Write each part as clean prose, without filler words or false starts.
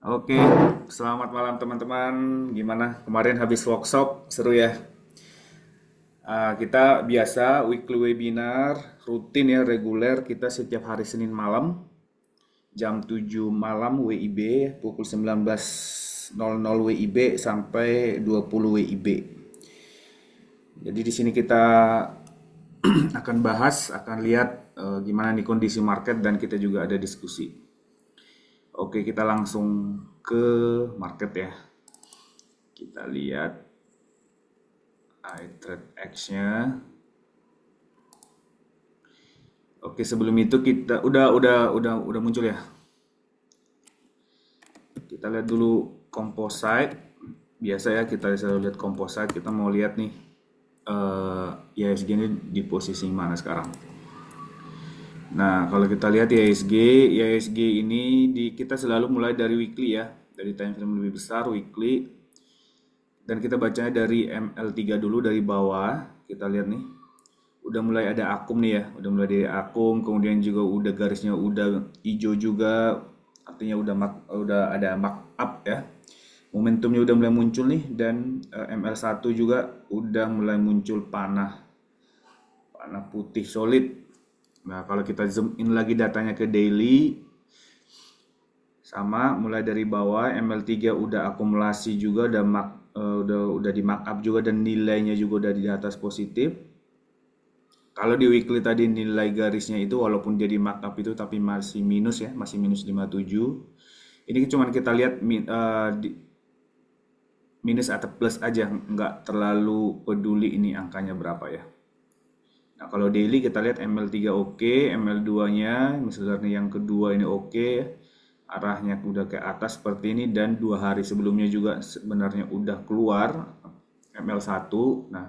Oke, selamat malam teman-teman. Gimana kemarin habis workshop? Seru ya. Kita biasa weekly webinar, rutin ya, reguler. Kita setiap hari Senin malam, jam 7 malam WIB, pukul 19.00 WIB sampai 20 WIB. Jadi di sini kita akan bahas, akan lihat gimana nih kondisi market dan kita juga ada diskusi. Oke, kita langsung ke market ya. Kita lihat iTrade X-nya. Oke, sebelum itu kita udah muncul ya. Kita lihat dulu composite. Biasa ya kita selalu lihat composite. Kita mau lihat nih IHSG ini di posisi mana sekarang. Nah, kalau kita lihat IHSG ini kita selalu mulai dari weekly ya, dari time frame lebih besar weekly. Dan kita bacanya dari ML3 dulu dari bawah. Kita lihat nih, udah mulai ada akum nih ya, udah mulai dari akum, kemudian juga udah garisnya udah hijau juga, artinya udah ada markup ya. Momentumnya udah mulai muncul nih dan ML1 juga udah mulai muncul panah panah putih solid. Nah, kalau kita zoom in lagi datanya ke daily, sama mulai dari bawah ML3 udah akumulasi juga udah di markup juga dan nilainya juga udah di atas positif. Kalau di weekly tadi nilai garisnya itu walaupun jadi markup itu tapi masih minus ya, masih minus 57. Ini cuman kita lihat minus atau plus aja, nggak terlalu peduli ini angkanya berapa ya. Nah, kalau daily kita lihat ML3 oke, ML2-nya misalnya yang kedua ini oke, arahnya udah ke atas seperti ini dan 2 hari sebelumnya juga sebenarnya udah keluar ML1. Nah,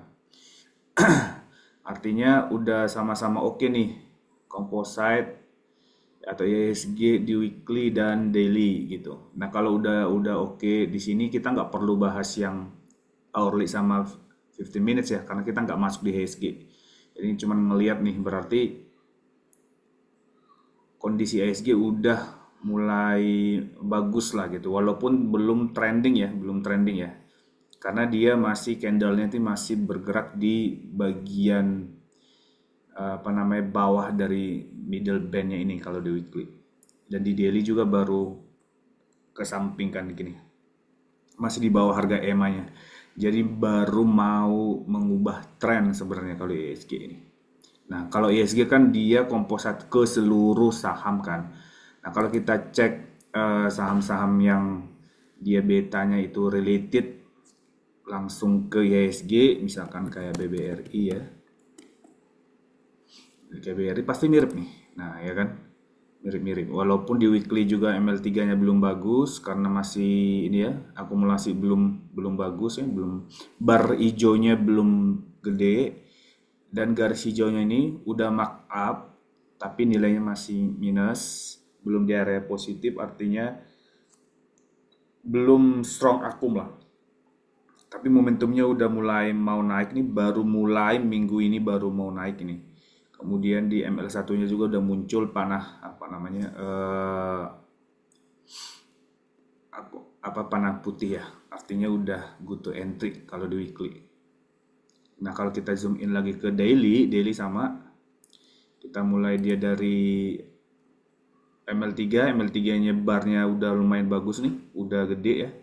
artinya udah sama-sama oke nih composite atau IHSG di weekly dan daily gitu. Nah, kalau udah oke di sini kita nggak perlu bahas yang hourly sama 15 minutes ya karena kita nggak masuk di IHSG. Jadi cuma ngelihat nih berarti kondisi IHSG udah mulai bagus lah gitu. Walaupun belum trending ya. Karena dia masih candlenya itu masih bergerak di bagian apa namanya bawah dari middle bandnya ini kalau di weekly. Dan di daily juga baru kesampingkan gini. Masih di bawah harga EMA-nya. Jadi baru mau mengubah tren sebenarnya kalau IHSG ini. Nah, kalau IHSG kan dia komposat ke seluruh saham kan. Nah, kalau kita cek saham-saham yang dia betanya itu related langsung ke IHSG, misalkan kayak BBRI ya. Kayak BBRI pasti mirip nih. Nah, ya kan? Mirip-mirip. Walaupun di weekly juga ML3-nya belum bagus karena masih ini ya, akumulasi belum belum bagus ya, belum bar hijaunya belum gede dan garis hijaunya ini udah markup tapi nilainya masih minus, belum di area positif artinya belum strong akum lah. Tapi momentumnya udah mulai mau naik nih, baru mulai minggu ini baru mau naik ini. Kemudian di ML1-nya juga udah muncul panah apa namanya panah putih ya. Artinya udah good to entry kalau di weekly. Nah, kalau kita zoom in lagi ke daily sama. Kita mulai dia dari ML3-nya barnya udah lumayan bagus nih, udah gede ya.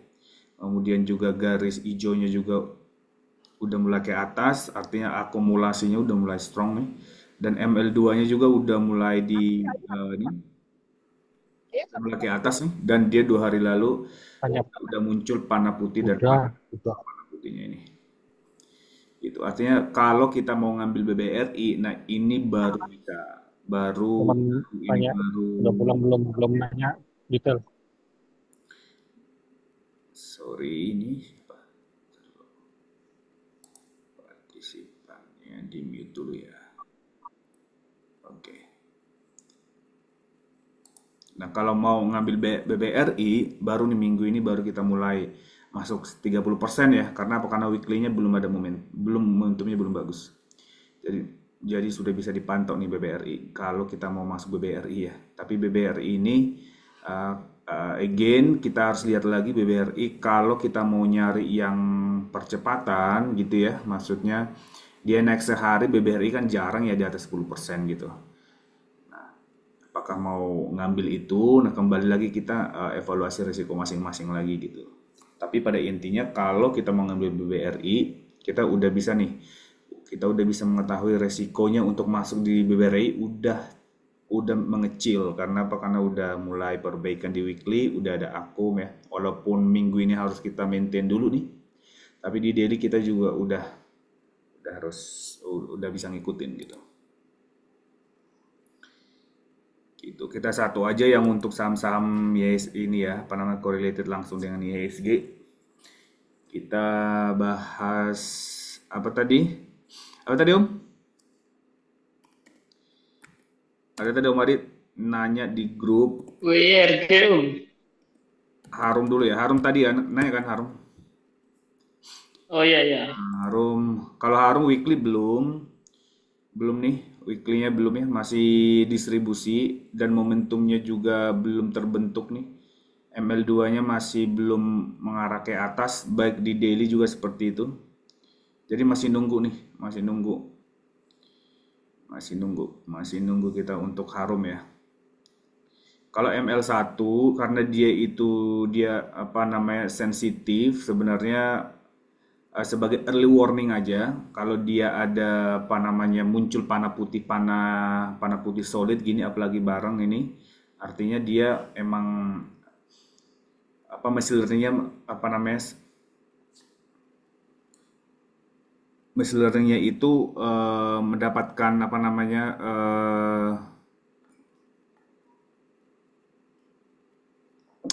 Kemudian juga garis hijaunya juga udah mulai ke atas, artinya akumulasinya udah mulai strong nih. Dan ML2-nya juga udah mulai ini, udah mulai ke atas nih. Dan dia 2 hari lalu Tanya, udah muncul panah putih dan udah. panah putihnya ini. Itu artinya kalau kita mau ngambil BBRI, nah ini baru bisa, baru Teman ini tanya, baru udah pulang belum nanya detail. sorry ini partisipannya di mute dulu ya. Oke. Nah, kalau mau ngambil BBRI, baru nih minggu ini baru kita mulai masuk 30% ya. Karena apa? Karena weekly-nya belum ada momentumnya belum bagus. Jadi sudah bisa dipantau nih BBRI kalau kita mau masuk BBRI ya. Tapi BBRI ini Uh, Again, kita harus lihat lagi BBRI kalau kita mau nyari yang percepatan gitu ya, maksudnya dia naik sehari BBRI kan jarang ya di atas 10% gitu. Apakah mau ngambil itu? Nah, kembali lagi kita evaluasi risiko masing-masing lagi gitu. Tapi pada intinya kalau kita mau ngambil BBRI, kita udah bisa nih, kita udah bisa mengetahui resikonya untuk masuk di BBRI udah mengecil karena apa? Karena udah mulai perbaikan di weekly, udah ada akum ya. Walaupun minggu ini harus kita maintain dulu nih, tapi di daily kita juga udah harus udah bisa ngikutin gitu. Gitu. Kita satu aja yang untuk saham-saham YS ini ya, apa namanya correlated langsung dengan IHSG. Kita bahas apa tadi? Apa tadi Om? Ada tadi Om Adit nanya di grup. WIRG, Om. Harum dulu ya. Harum tadi ya, nanya kan Harum. Oh iya, iya. Harum, kalau Harum weekly belum nih, weekly-nya belum ya, masih distribusi dan momentumnya juga belum terbentuk nih. ML2-nya masih belum mengarah ke atas, baik di daily juga seperti itu. Jadi masih nunggu nih, masih nunggu kita untuk Harum ya. Kalau ML1 karena dia apa namanya sensitif sebenarnya sebagai early warning aja kalau dia ada apa namanya muncul panah putih solid gini apalagi bareng ini artinya dia emang apa machine learningnya apa namanya machine learningnya itu mendapatkan apa namanya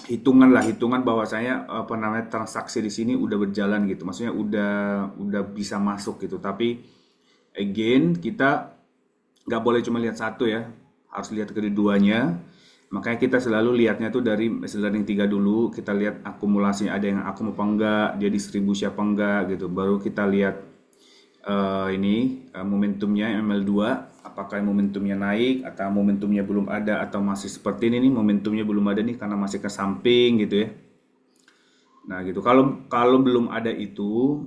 hitungan bahwasanya apa namanya transaksi di sini udah berjalan gitu maksudnya udah bisa masuk gitu tapi again kita nggak boleh cuma lihat satu ya harus lihat keduanya makanya kita selalu lihatnya tuh dari machine learning 3 dulu kita lihat akumulasi ada yang akum apa enggak dia distribusi apa enggak gitu baru kita lihat momentumnya ML2 apakah momentumnya naik atau momentumnya belum ada atau masih seperti ini nih momentumnya belum ada nih karena masih ke samping gitu ya nah gitu kalau kalau belum ada itu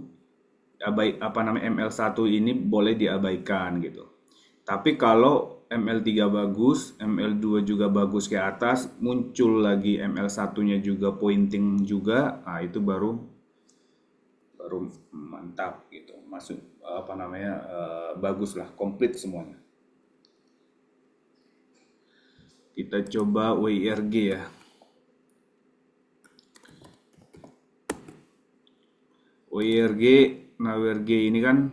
apa namanya ML1 ini boleh diabaikan gitu tapi kalau ML3 bagus ML2 juga bagus ke atas muncul lagi ML1-nya juga pointing juga nah itu baru baru mantap gitu masuk apa namanya bagus lah komplit semuanya kita coba WIRG ya WIRG nah WIRG ini kan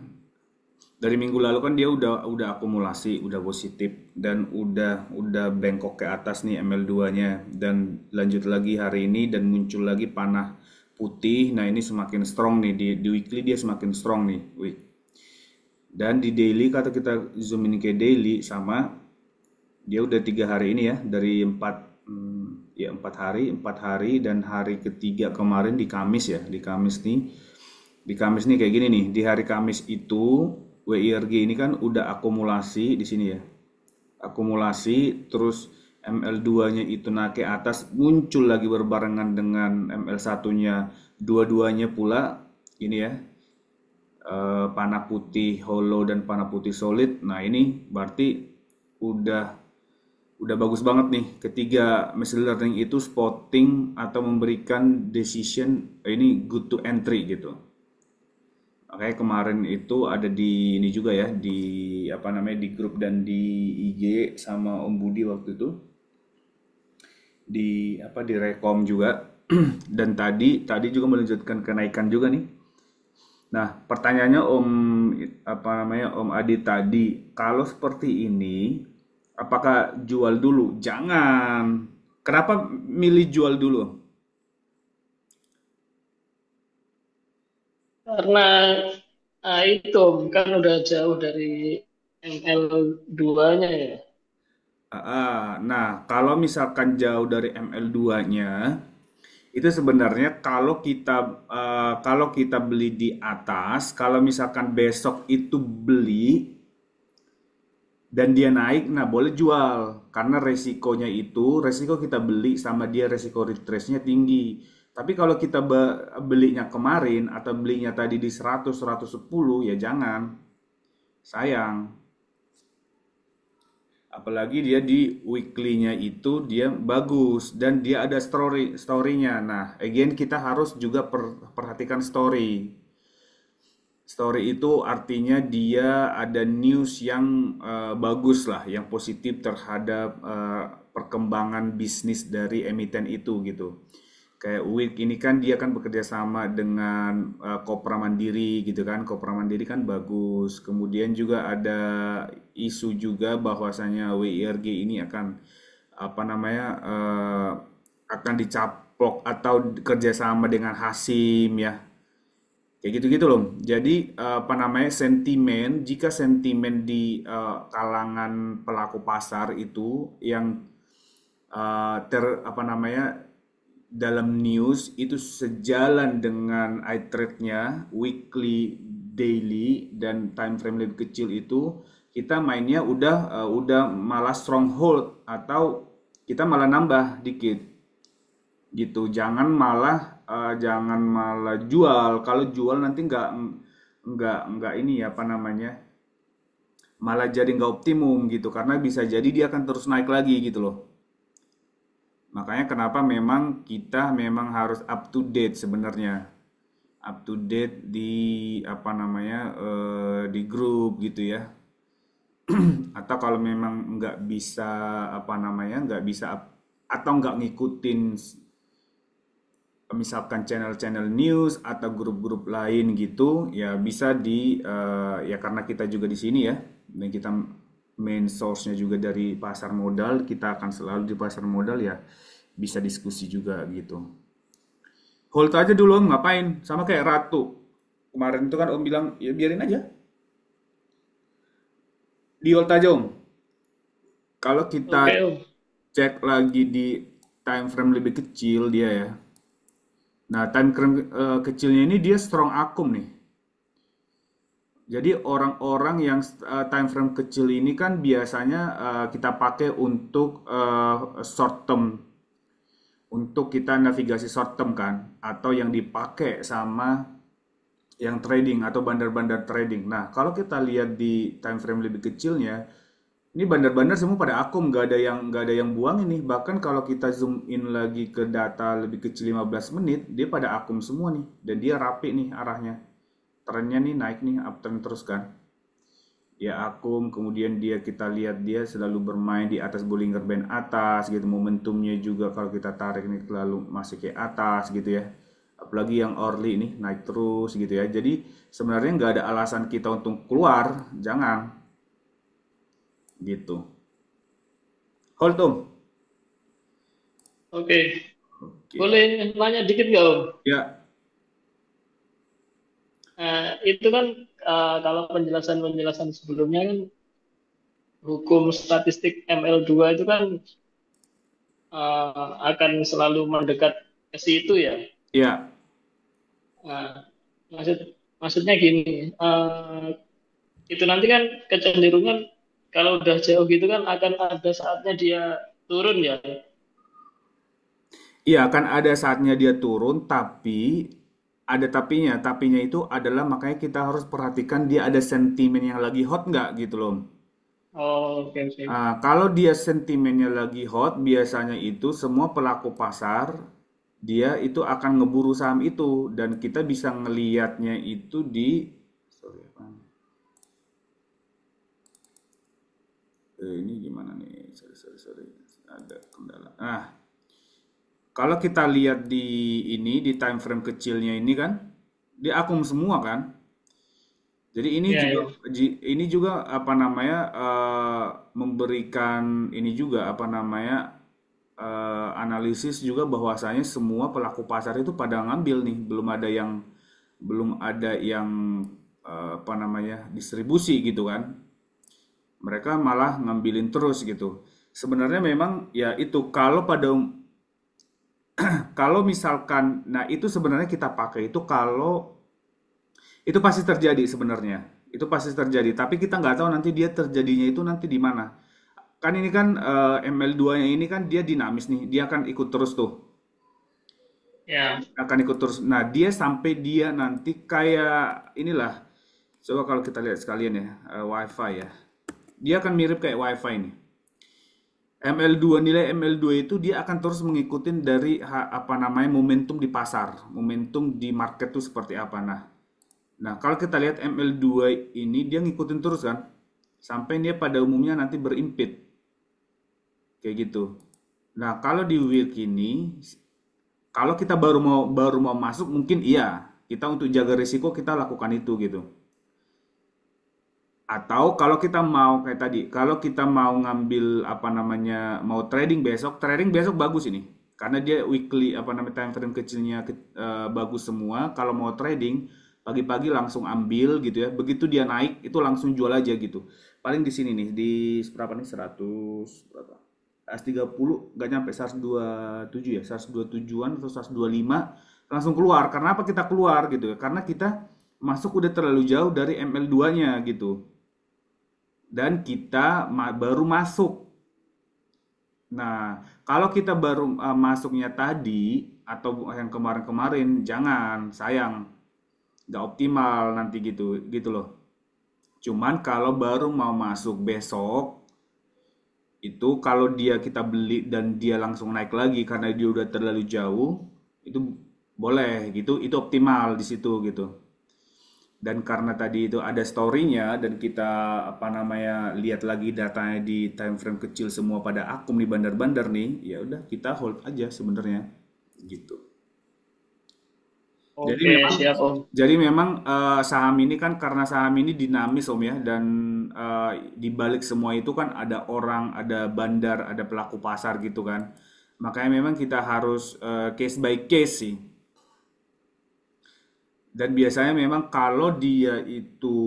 dari minggu lalu kan dia udah akumulasi udah positif dan udah bengkok ke atas nih ML2-nya dan lanjut lagi hari ini dan muncul lagi panah putih nah ini semakin strong nih di weekly dia semakin strong nih dan di daily kata kita zoom ini ke daily sama dia udah 3 hari ini ya dari ya 4 hari dan hari ketiga kemarin di Kamis ya di Kamis nih kayak gini nih di hari Kamis itu WIRG ini kan udah akumulasi di sini ya akumulasi terus ML2-nya itu naik ke atas muncul lagi berbarengan dengan ML1-nya dua-duanya pula ini ya panah putih hollow dan panah putih solid nah ini berarti udah udah bagus banget nih ketiga machine learning itu spotting atau memberikan decision ini good to entry gitu makanya kemarin itu ada di ini juga ya di apa namanya di grup dan di IG sama Om Budi waktu itu di apa di Rekom juga dan tadi juga melanjutkan kenaikan juga nih nah pertanyaannya Om apa namanya Om Adi tadi kalau seperti ini apakah jual dulu? Jangan. Kenapa milih jual dulu? Karena itu kan udah jauh dari ML2-nya ya. Nah, kalau misalkan jauh dari ML2-nya, itu sebenarnya kalau kita beli di atas, kalau misalkan besok itu beli dan dia naik, nah boleh jual. karena resiko kita beli sama dia resiko retrace-nya tinggi. Tapi kalau kita belinya kemarin atau belinya tadi di 100 110 ya jangan, sayang. Apalagi dia di weekly-nya itu dia bagus dan dia ada story-nya. Nah, again kita harus juga perhatikan story. Story itu artinya dia ada news yang bagus lah, yang positif terhadap perkembangan bisnis dari emiten itu gitu. Kayak Week ini kan dia kan bekerja sama dengan Kopra Mandiri gitu kan. Kopra Mandiri kan bagus. Kemudian juga ada isu juga bahwasanya WIRG ini akan apa namanya akan dicaplok atau kerjasama dengan Hasim ya. Kayak gitu-gitu loh. Jadi apa namanya jika sentimen di kalangan pelaku pasar itu yang apa namanya dalam news itu sejalan dengan eye trade-nya, weekly, daily dan time frame lebih kecil itu kita mainnya udah malah stronghold atau kita malah nambah dikit gitu. Jangan malah jual. Kalau jual nanti nggak ini ya apa namanya malah jadi nggak optimum gitu karena bisa jadi dia akan terus naik lagi gitu loh. Makanya kenapa kita memang harus up to date sebenarnya. Up to date di apa namanya di grup gitu ya. Atau kalau memang nggak bisa apa namanya nggak bisa atau nggak ngikutin misalkan channel-channel news atau grup-grup lain gitu ya bisa ya karena kita juga di sini ya dan kita main source-nya juga dari pasar modal, kita akan selalu di pasar modal ya bisa diskusi juga gitu. Hold aja dulu Om, ngapain? Sama kayak Ratu. Kemarin itu kan Om bilang, ya biarin aja. Di hold aja Om. Kalau kita Oke, Om. cek lagi di time frame lebih kecil dia ya. Nah, time frame kecilnya ini dia strong akum nih. Jadi orang-orang yang time frame kecil ini kan biasanya kita pakai untuk short term, untuk kita navigasi short term kan, atau yang dipakai sama yang trading atau bandar-bandar trading. Nah, kalau kita lihat di time frame lebih kecilnya, ini bandar-bandar semua pada akum, nggak ada yang buang ini. Bahkan kalau kita zoom in lagi ke data lebih kecil 15 menit, dia pada akum semua nih, dan dia rapi nih arahnya. Trennya nih naik nih uptrend terus kan ya akum kemudian kita lihat dia selalu bermain di atas Bollinger Band atas gitu momentumnya juga kalau kita tarik nih selalu masih ke atas gitu ya apalagi yang early nih naik terus gitu ya jadi sebenarnya nggak ada alasan kita untuk keluar jangan gitu hold Om. Oke. Oke. Boleh nanya dikit nggak, Om? Ya. Itu kan kalau penjelasan sebelumnya kan hukum statistik ML2 itu kan akan selalu mendekat ke situ ya. Ya. Nah, maksudnya gini, itu nanti kan kecenderungan kalau udah jauh gitu kan akan ada saatnya dia turun ya. Iya, akan ada saatnya dia turun, tapi ada tapinya. Tapinya itu adalah makanya kita harus perhatikan dia ada sentimen yang lagi hot nggak gitu loh. Oh, oke oke. Kalau dia sentimennya lagi hot, biasanya itu semua pelaku pasar dia itu akan ngeburu saham itu dan kita bisa ngelihatnya itu di sorry, ini gimana nih? Sorry. Ada kendala. Nah, kalau kita lihat di time frame kecilnya ini kan, dia akum semua kan. Jadi Ya ya. ini juga apa namanya memberikan ini juga apa namanya analisis juga bahwasanya semua pelaku pasar itu pada ngambil nih, belum ada yang apa namanya distribusi gitu kan. Mereka malah ngambilin terus gitu. Sebenarnya memang ya itu kalau misalkan, nah itu sebenarnya kita pakai itu kalau itu pasti terjadi sebenarnya, itu pasti terjadi. Tapi kita nggak tahu nanti dia terjadinya itu nanti di mana. kan ini kan ML2-nya ini kan dia dinamis nih, dia akan ikut terus tuh, Ya, akan ikut terus. Nah, dia sampai dia nanti kayak inilah, coba kalau kita lihat sekalian ya, WiFi ya, dia akan mirip kayak WiFi nih. ML2 nilai ML2 itu dia akan terus mengikuti dari apa namanya momentum di pasar, momentum di market itu seperti apa. Nah, kalau kita lihat ML2 ini dia ngikutin terus kan, sampai dia pada umumnya nanti berimpit kayak gitu. Nah, kalau di week ini, kalau kita baru mau masuk mungkin iya, kita untuk jaga risiko kita lakukan itu gitu. Atau kalau kita mau kayak tadi, kalau kita mau ngambil apa namanya, mau trading besok bagus ini. Karena dia weekly apa namanya time frame kecilnya bagus semua. Kalau mau trading pagi-pagi langsung ambil gitu ya. Begitu dia naik itu langsung jual aja gitu. Paling di sini nih di berapa nih 100 berapa? 130 nggak nyampe 127 ya, 127-an atau 125 langsung keluar. Karena apa kita keluar gitu ya? Karena kita masuk udah terlalu jauh dari ML2-nya gitu dan kita baru masuk. Nah, kalau kita baru masuknya tadi atau yang kemarin-kemarin, jangan, sayang, nggak optimal nanti gitu, gitu loh. Cuman kalau baru mau masuk besok, itu kalau dia kita beli dan dia langsung naik lagi karena dia udah terlalu jauh, itu boleh gitu, itu optimal di situ gitu. Dan karena tadi itu ada story-nya dan kita apa namanya lihat lagi datanya di time frame kecil semua pada akum di bandar-bandar nih, ya udah kita hold aja sebenarnya gitu. Jadi oke, memang siap Om. saham ini kan karena saham ini dinamis Om ya dan di balik semua itu kan ada orang, ada bandar, ada pelaku pasar gitu kan. Makanya memang kita harus case by case sih. Dan biasanya memang kalau dia itu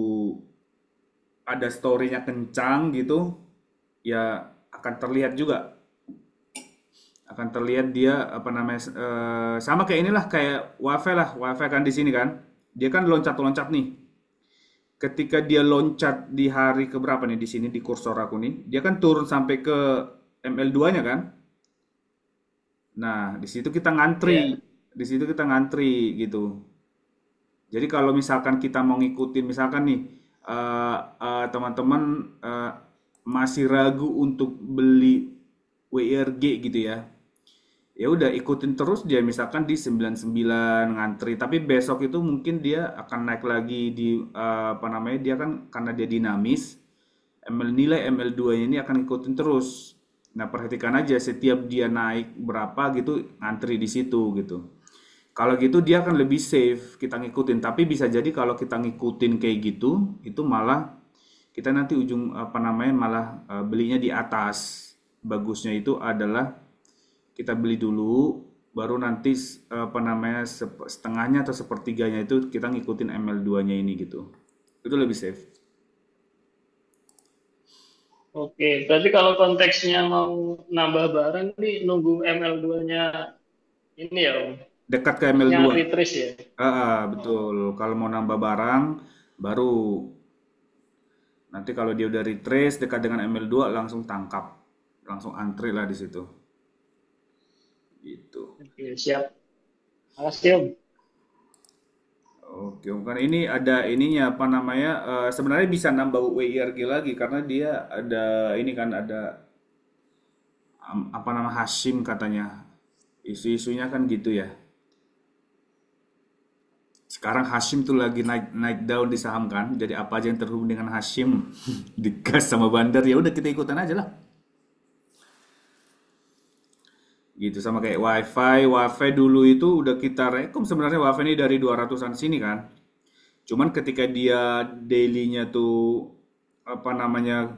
ada story-nya kencang gitu, ya akan terlihat juga, akan terlihat dia apa namanya sama kayak inilah kayak Wafe lah, Wafe kan di sini kan, dia kan loncat-loncat nih. Ketika dia loncat di hari keberapa nih di sini di kursor aku nih, dia kan turun sampai ke ML2-nya kan. Nah, di situ kita ngantri, Ya, di situ kita ngantri gitu. Jadi kalau misalkan kita mau ngikutin, misalkan nih teman-teman masih ragu untuk beli WIRG gitu ya, ya udah ikutin terus dia misalkan di 99 ngantri. Tapi besok itu mungkin dia akan naik lagi di apa namanya dia kan karena dia dinamis, nilai ML2-nya ini akan ikutin terus. Nah perhatikan aja setiap dia naik berapa gitu ngantri di situ gitu. Kalau gitu dia akan lebih safe kita ngikutin. Tapi bisa jadi kalau kita ngikutin kayak gitu, itu malah kita nanti ujung apa namanya malah belinya di atas. Bagusnya itu adalah kita beli dulu, baru nanti apa namanya setengahnya atau sepertiganya itu kita ngikutin ML2-nya ini gitu. Itu lebih safe. oke. Berarti kalau konteksnya mau nambah barang nih nunggu ML2-nya ini ya Om. Dekat ke Maksudnya ML2. retrace ya. Betul. Oh, Kalau mau nambah barang, baru nanti kalau dia udah retrace dekat dengan ML2 langsung tangkap, langsung antri lah di situ. Gitu. oke, siap. Makasih Om. Oke, kan ini ada ininya apa namanya? Sebenarnya bisa nambah WIRG lagi karena dia ada ini kan ada apa nama Hashim katanya. Isu-isunya kan gitu ya. Sekarang Hashim tuh lagi naik naik daun di saham kan. Jadi apa aja yang terhubung dengan Hashim digas sama bandar ya udah kita ikutan aja lah. Gitu sama kayak WiFi. WiFi dulu itu udah kita rekom sebenarnya WiFi ini dari 200-an sini kan. Cuman ketika dia daily-nya tuh apa namanya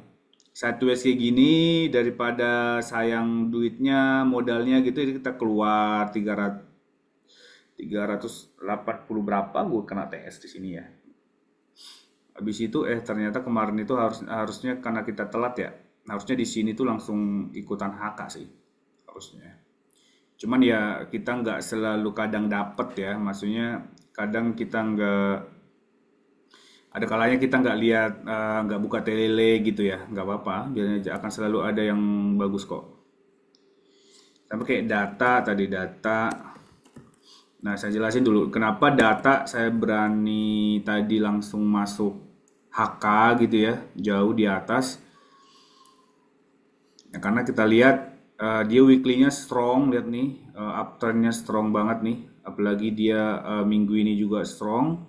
sideways kayak gini daripada sayang duitnya modalnya gitu jadi kita keluar 380 berapa gue kena TS di sini ya. Habis itu ternyata kemarin itu harusnya karena kita telat ya. Harusnya di sini tuh langsung ikutan HK sih harusnya. Cuman ya kita nggak selalu kadang dapet ya. Maksudnya kadang kita Ada kalanya kita nggak lihat, nggak buka telele gitu ya, nggak apa-apa. Biasanya akan selalu ada yang bagus kok. Sama kayak data tadi data. Nah, saya jelasin dulu kenapa data saya berani tadi langsung masuk HK gitu ya, jauh di atas. Ya, karena kita lihat dia weekly-nya strong, lihat nih uptrend-nya strong banget nih. Apalagi dia minggu ini juga strong.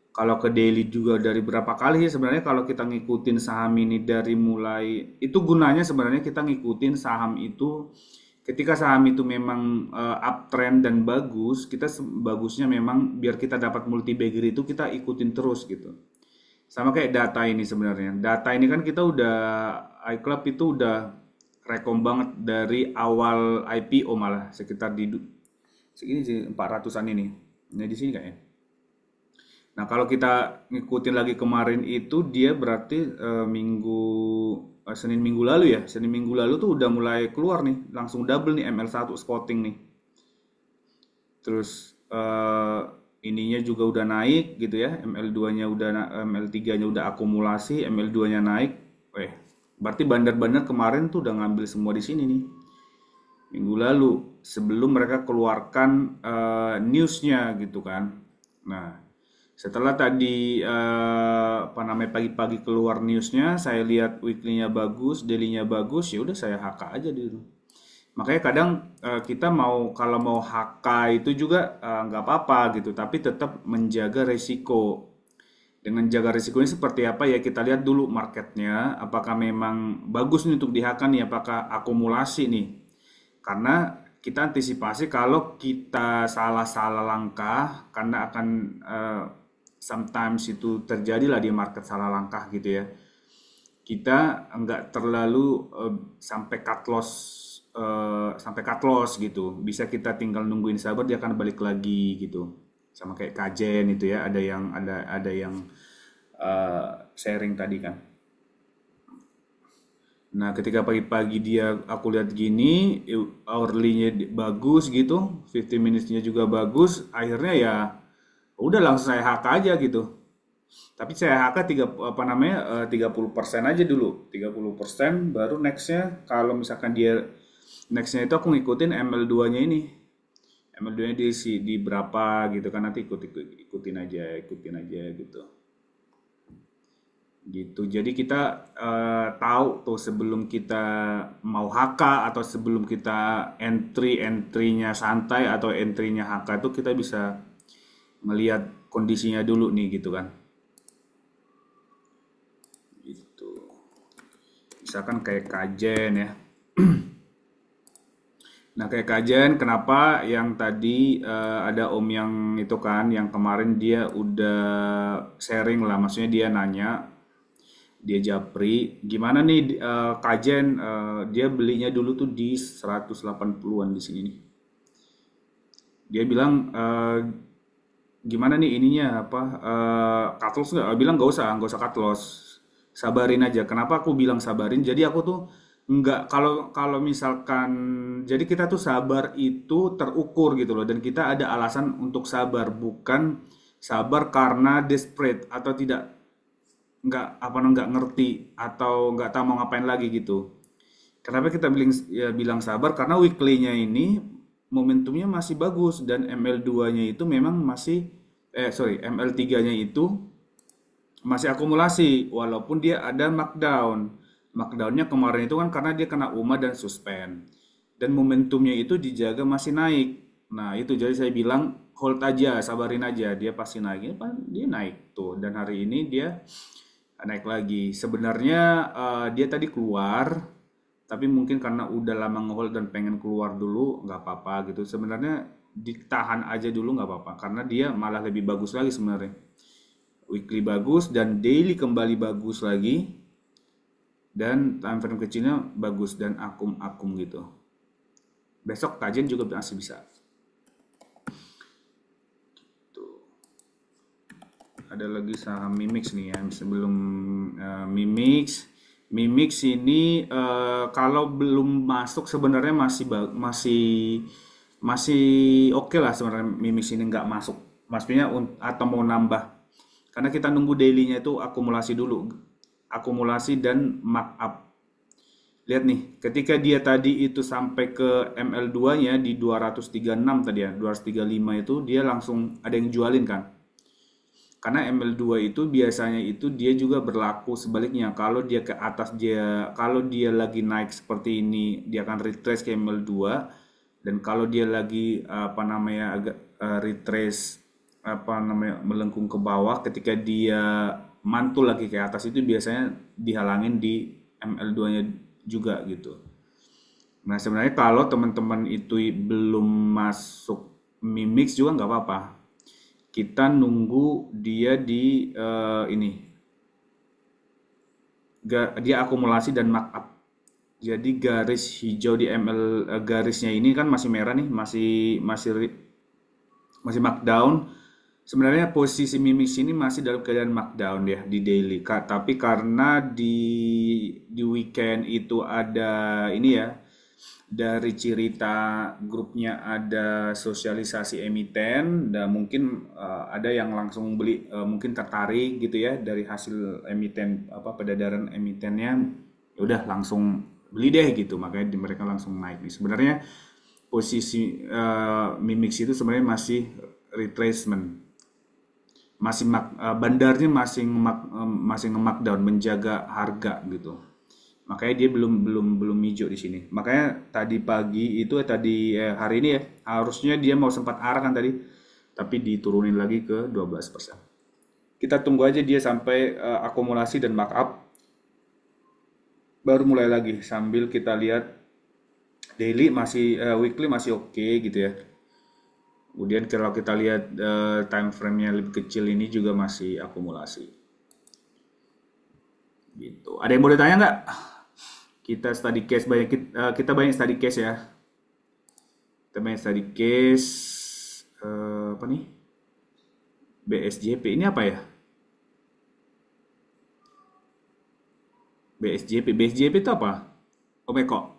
Kalau ke daily juga dari berapa kali sih sebenarnya kalau kita ngikutin saham ini dari mulai itu gunanya sebenarnya kita ngikutin saham itu ketika saham itu memang uptrend dan bagus, kita bagusnya memang biar kita dapat multi bagger itu kita ikutin terus gitu. Sama kayak data ini sebenarnya. Data ini kan kita udah iClub itu udah rekom banget dari awal IPO malah sekitar di segini sih 400-an ini. Nah, di sini kayaknya. Nah, kalau kita ngikutin lagi kemarin itu dia berarti Senin minggu lalu ya. Senin minggu lalu tuh udah mulai keluar nih, langsung double nih ML1 spotting nih. Terus ininya juga udah naik gitu ya. ML2-nya udah ML3-nya udah akumulasi, ML2-nya naik. Berarti bandar-bandar kemarin tuh udah ngambil semua di sini nih. Minggu lalu sebelum mereka keluarkan newsnya gitu kan. Nah, setelah tadi apa namanya pagi-pagi keluar newsnya, saya lihat weekly-nya bagus, daily-nya bagus, ya udah saya HK aja dulu. Makanya kadang kita mau kalau mau HK itu juga nggak apa-apa gitu, tapi tetap menjaga resiko. Dengan jaga risikonya seperti apa ya kita lihat dulu marketnya, apakah memang bagus nih untuk di HK nih, apakah akumulasi nih. Karena kita antisipasi kalau kita salah-salah langkah karena akan sometimes itu terjadi lah di market salah langkah gitu ya. Kita nggak terlalu sampai cut loss gitu. Bisa kita tinggal nungguin sabar dia akan balik lagi gitu. Sama kayak kajen itu ya, ada yang sharing tadi kan. Nah, ketika pagi-pagi aku lihat gini, hourly-nya bagus gitu, 15 minutes-nya juga bagus, akhirnya ya udah langsung saya HK aja gitu. Tapi saya HK 30% aja dulu. 30% baru next-nya kalau misalkan dia next-nya itu aku ngikutin ML2-nya ini. ML2-nya di berapa gitu kan nanti ikutin aja gitu. Gitu. Jadi kita tahu tuh sebelum kita mau HK atau sebelum kita entry-nya santai atau entry-nya HK itu kita bisa melihat kondisinya dulu nih gitu kan. Gitu. Misalkan kayak kajen ya. Nah, kayak kajian kenapa yang tadi ada Om yang itu kan, yang kemarin dia udah sharing lah, maksudnya dia nanya, dia japri, gimana nih kajian dia belinya dulu tuh di 180-an di sini nih. Dia bilang gimana nih ininya apa cut loss nggak? Bilang nggak usah cut loss, sabarin aja. Kenapa aku bilang sabarin? Jadi aku tuh nggak kalau kalau misalkan jadi kita tuh sabar itu terukur gitu loh dan kita ada alasan untuk sabar bukan sabar karena desperate atau tidak nggak ngerti atau nggak tahu mau ngapain lagi gitu. Kenapa kita bilang sabar karena weekly-nya ini momentumnya masih bagus dan ML2-nya itu memang masih ML3-nya itu masih akumulasi walaupun dia ada markdown. Markdownnya kemarin itu kan karena dia kena UMA dan suspend. Dan momentumnya itu dijaga masih naik. Nah itu jadi saya bilang hold aja, sabarin aja. Dia pasti naik, dia naik tuh. Dan hari ini dia naik lagi. Sebenarnya dia tadi keluar, tapi mungkin karena udah lama ngehold dan pengen keluar dulu, nggak apa-apa gitu. Sebenarnya ditahan aja dulu nggak apa-apa. Karena dia malah lebih bagus lagi sebenarnya. Weekly bagus dan daily kembali bagus lagi. Dan time frame kecilnya bagus dan akum gitu. Besok kajian juga masih bisa. Tuh. Ada lagi saham Mimix nih ya sebelum Mimix. Mimix ini kalau belum masuk sebenarnya masih oke lah sebenarnya Mimix ini nggak masuk. Maksudnya atau mau nambah. Karena kita nunggu daily-nya itu akumulasi dulu. Akumulasi dan markup. Lihat nih, ketika dia tadi itu sampai ke ML2-nya di 236 tadi ya, 235 itu dia langsung ada yang jualin kan. Karena ML2 itu biasanya itu dia juga berlaku sebaliknya. Kalau dia ke atas kalau dia lagi naik seperti ini, dia akan retrace ke ML2. Dan kalau dia lagi apa namanya agak retrace apa namanya melengkung ke bawah, ketika dia mantul lagi ke atas itu biasanya dihalangin di ML2-nya juga gitu. Nah sebenarnya kalau teman-teman itu belum masuk Mimix juga nggak apa-apa. Kita nunggu dia di ini dia akumulasi dan markup. Jadi garis hijau di ML garisnya ini kan masih merah nih, masih markdown. Sebenarnya posisi Mimix ini masih dalam keadaan markdown ya di daily. Tapi karena di weekend itu ada ini ya, dari cerita grupnya ada sosialisasi emiten dan mungkin ada yang langsung beli mungkin tertarik gitu ya dari hasil emiten apa peredaran emitennya ya udah langsung beli deh gitu makanya mereka langsung naik nih sebenarnya posisi Mimix itu sebenarnya masih retracement masih bandarnya masih nge-markdown menjaga harga gitu. Makanya dia belum hijau di sini. Makanya tadi pagi itu hari ini ya harusnya dia mau sempat arah kan tadi, tapi diturunin lagi ke 12%. Kita tunggu aja dia sampai akumulasi dan markup, baru mulai lagi sambil kita lihat daily weekly masih oke gitu ya. Kemudian kalau kita lihat time frame-nya lebih kecil ini juga masih akumulasi. Gitu. Ada yang mau ditanya nggak? Kita study case kita banyak study case ya. Kita banyak study case apa nih? BSJP ini apa ya? BSJP itu apa? Omeko.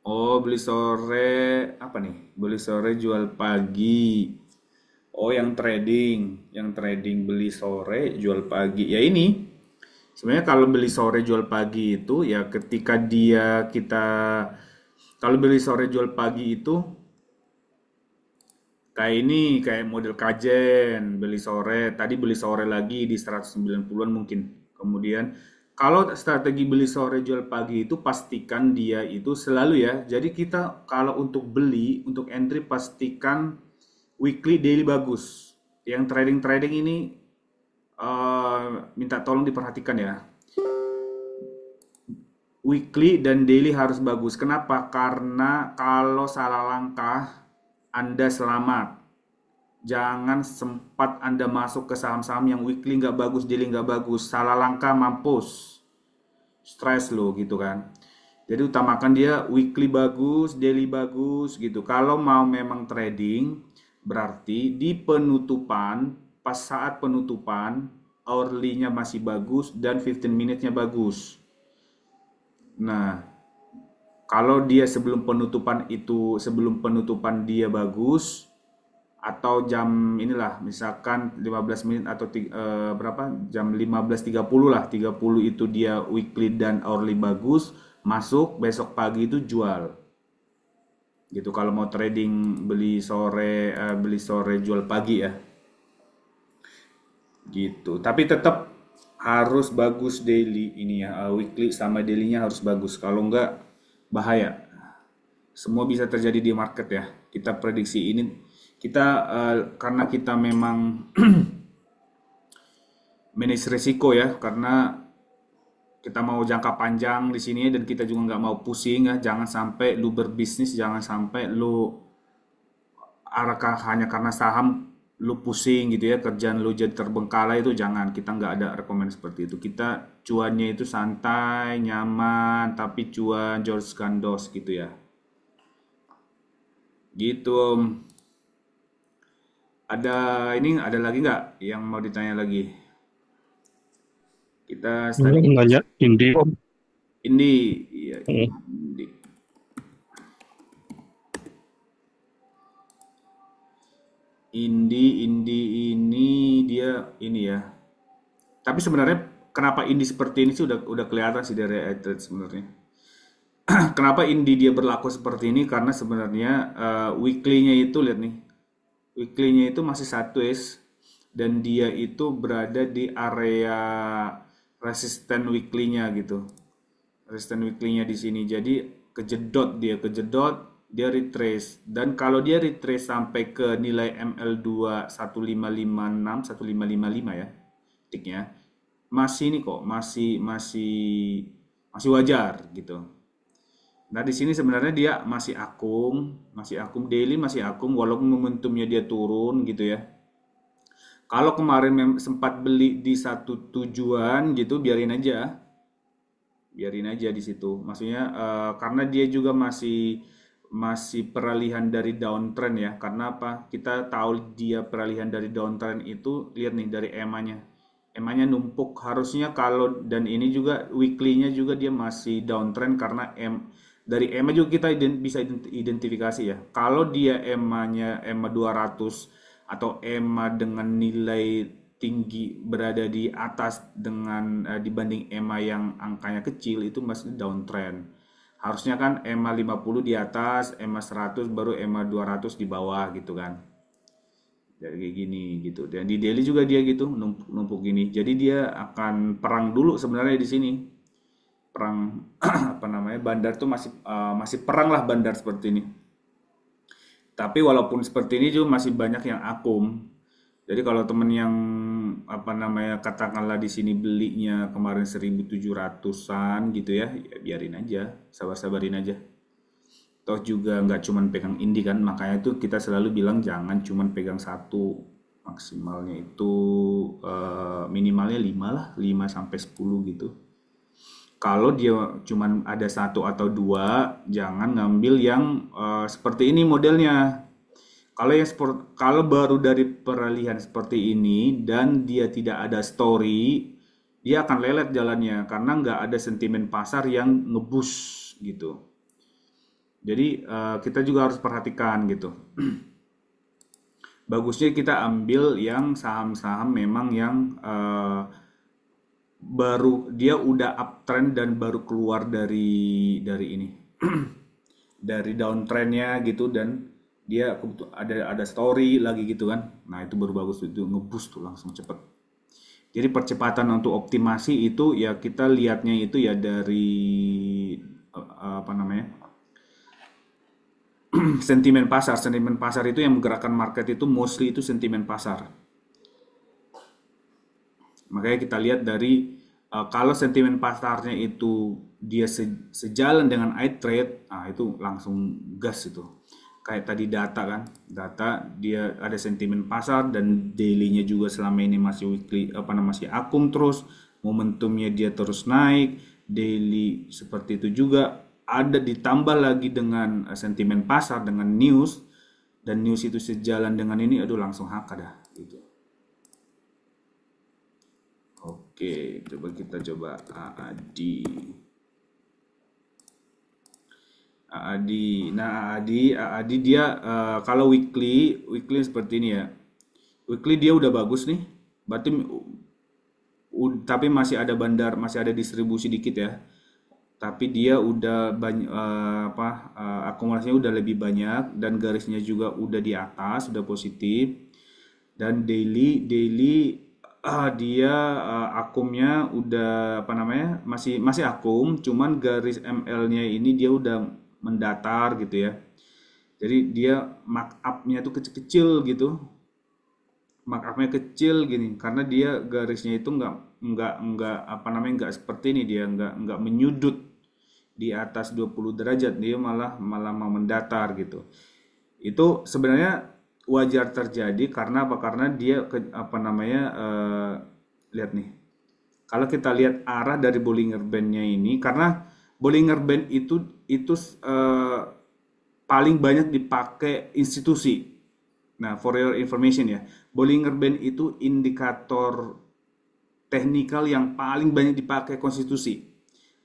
Oh, beli sore apa nih? Beli sore jual pagi. Oh, yang trading beli sore jual pagi. Ya ini. Sebenarnya kalau beli sore jual pagi itu ya ketika kalau beli sore jual pagi itu kayak model kajen beli sore lagi di 190-an mungkin. Kemudian kalau strategi beli sore jual pagi itu pastikan dia itu selalu ya. Jadi kita kalau untuk beli untuk entry pastikan weekly daily bagus. Yang trading ini minta tolong diperhatikan ya. Weekly dan daily harus bagus. Kenapa? Karena kalau salah langkah, Anda selamat. Jangan sempat Anda masuk ke saham-saham yang weekly nggak bagus, daily nggak bagus. Salah langkah mampus. Stress lo gitu kan. Jadi utamakan dia weekly bagus, daily bagus gitu. Kalau mau memang trading, berarti di penutupan, pas saat penutupan, hourly-nya masih bagus dan 15 minute-nya bagus. Nah, kalau dia sebelum penutupan dia bagus atau jam inilah misalkan 15 menit atau jam 15.30 lah, 30 itu dia weekly dan hourly bagus, masuk besok pagi itu jual. Gitu kalau mau trading beli sore jual pagi ya. Gitu. Tapi tetap harus bagus daily ini ya, weekly sama daily-nya harus bagus. Kalau enggak bahaya. Semua bisa terjadi di market ya. Kita prediksi ini karena kita memang manage risiko ya, karena kita mau jangka panjang di sini dan kita juga nggak mau pusing ya. Jangan sampai lu berbisnis, jangan sampai lu hanya karena saham lu pusing gitu ya, kerjaan lu jadi terbengkalai itu jangan. Kita nggak ada rekomend seperti itu. Kita cuannya itu santai, nyaman, tapi cuan George Gandos gitu ya. Gitu Om. Ada lagi nggak yang mau ditanya lagi? Kita study Nanya Indi Om. ini ya, Hmm. Indi ini dia ini ya. Tapi sebenarnya kenapa Indi seperti ini sih udah kelihatan sih dari Aitrade sebenarnya. Kenapa Indi dia berlaku seperti ini? Karena sebenarnya weekly-nya itu lihat nih, weekly-nya itu masih satu es dan dia itu berada di area resisten weekly-nya gitu. Resisten weekly-nya di sini. Jadi kejedot, dia retrace. Dan kalau dia retrace sampai ke nilai ML2 1556, 1555 ya, titiknya masih ini kok, masih wajar gitu. Nah, di sini sebenarnya dia masih akum daily, masih akum walaupun momentumnya dia turun gitu ya. Kalau kemarin sempat beli di satu tujuan gitu, biarin aja di situ. Maksudnya karena dia juga masih peralihan dari downtrend ya. Karena apa? Kita tahu dia peralihan dari downtrend itu, lihat nih dari EMA-nya. EMA-nya numpuk harusnya kalau, dan ini juga weekly-nya juga dia masih downtrend karena dari EMA juga kita bisa identifikasi ya. Kalau dia EMA-nya EMA 200 atau EMA dengan nilai tinggi berada di atas dengan dibanding EMA yang angkanya kecil itu masih downtrend. Harusnya kan EMA 50 di atas, EMA 100 baru EMA 200 di bawah gitu kan. Jadi kayak gini gitu. Dan di daily juga dia gitu numpuk gini. Jadi dia akan perang dulu sebenarnya di sini. Perang apa namanya? Bandar tuh masih perang lah bandar seperti ini. Tapi walaupun seperti ini juga masih banyak yang akum. Jadi kalau temen yang apa namanya katakanlah di sini belinya kemarin 1.700-an gitu ya, ya biarin aja, sabar-sabarin aja. Toh juga nggak cuman pegang Indi kan, makanya itu kita selalu bilang jangan cuman pegang satu, maksimalnya itu minimalnya 5 lah, 5 sampai 10 gitu. Kalau dia cuman ada satu atau dua, jangan ngambil yang seperti ini modelnya. Kalau baru dari peralihan seperti ini dan dia tidak ada story, dia akan lelet jalannya karena nggak ada sentimen pasar yang ngebus gitu. Jadi kita juga harus perhatikan gitu. Bagusnya kita ambil yang saham-saham memang yang baru dia udah uptrend dan baru keluar dari ini dari downtrendnya gitu, dan dia ada story lagi gitu kan. Nah itu baru bagus, itu ngeboost tuh langsung cepet. Jadi percepatan untuk optimasi itu ya kita lihatnya itu ya dari apa namanya sentimen pasar. Sentimen pasar itu yang menggerakkan market itu mostly itu sentimen pasar. Makanya kita lihat dari kalau sentimen pasarnya itu dia sejalan dengan iTrade, nah itu langsung gas itu. Kayak tadi data kan, data dia ada sentimen pasar dan daily-nya juga selama ini masih weekly apa namanya masih akum terus, momentumnya dia terus naik, daily seperti itu juga ada ditambah lagi dengan sentimen pasar dengan news, dan news itu sejalan dengan ini, aduh langsung haka dah gitu. Oke, kita coba AADI. AADI dia kalau weekly seperti ini ya. Weekly dia udah bagus nih. Berarti tapi masih ada bandar, masih ada distribusi dikit ya. Tapi dia udah banyak akumulasinya udah lebih banyak dan garisnya juga udah di atas, udah positif. Dan daily dia akumnya udah apa namanya masih akum, cuman garis ML-nya ini dia udah mendatar gitu ya. Jadi dia markup-nya tuh kecil-kecil gitu. Markup-nya kecil gini karena dia garisnya itu nggak apa namanya nggak seperti ini, dia nggak menyudut di atas 20 derajat, dia malah mau mendatar gitu. Itu sebenarnya wajar terjadi karena apa? Karena dia lihat nih. Kalau kita lihat arah dari Bollinger Band-nya ini, karena Bollinger Band itu paling banyak dipakai institusi. Nah, for your information ya, Bollinger Band itu indikator teknikal yang paling banyak dipakai konstitusi.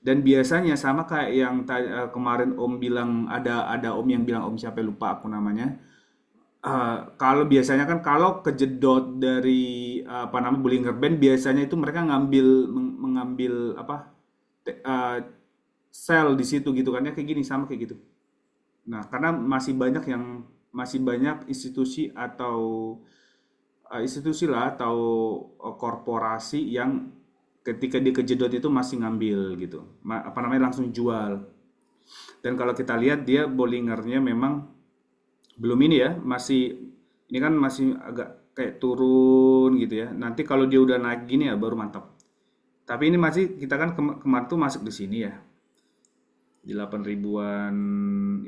Dan biasanya sama kayak yang kemarin Om bilang, ada Om yang bilang, Om siapa lupa aku namanya. Kalau biasanya kan kalau kejedot dari apa namanya Bollinger Band biasanya itu mereka mengambil apa sel di situ gitu kan ya kayak gini sama kayak gitu. Nah, karena masih banyak institusi atau institusi lah atau korporasi yang ketika dia kejedot itu masih ngambil gitu. Apa namanya langsung jual. Dan kalau kita lihat dia Bollingernya memang belum ini ya, ini kan masih agak kayak turun gitu ya. Nanti kalau dia udah naik gini ya baru mantap. Tapi ini masih kita kan kemarin tuh masuk di sini ya. Di 8 ribuan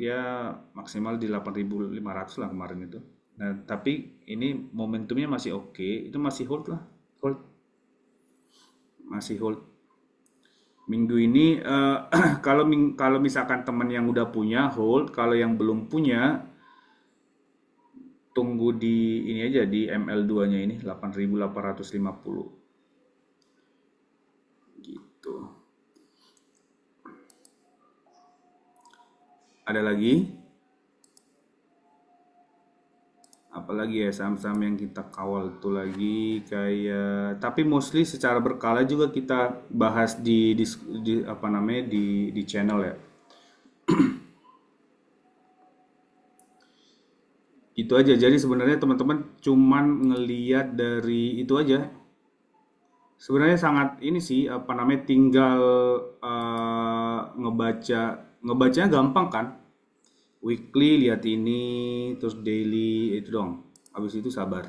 ya maksimal di 8.500 lah kemarin itu. Nah, tapi ini momentumnya masih oke, itu masih hold lah. Hold, masih hold. Minggu ini kalau misalkan teman yang udah punya hold, kalau yang belum punya tunggu di ini aja di ML2-nya ini 8.850 gitu. Ada lagi? Apalagi ya saham-saham yang kita kawal itu lagi kayak tapi mostly secara berkala juga kita bahas di apa namanya di channel ya. Itu aja. Jadi sebenarnya teman-teman cuman ngeliat dari itu aja. Sebenarnya sangat ini sih apa namanya tinggal ngebacanya gampang kan. Weekly lihat ini terus daily itu dong. Habis itu sabar.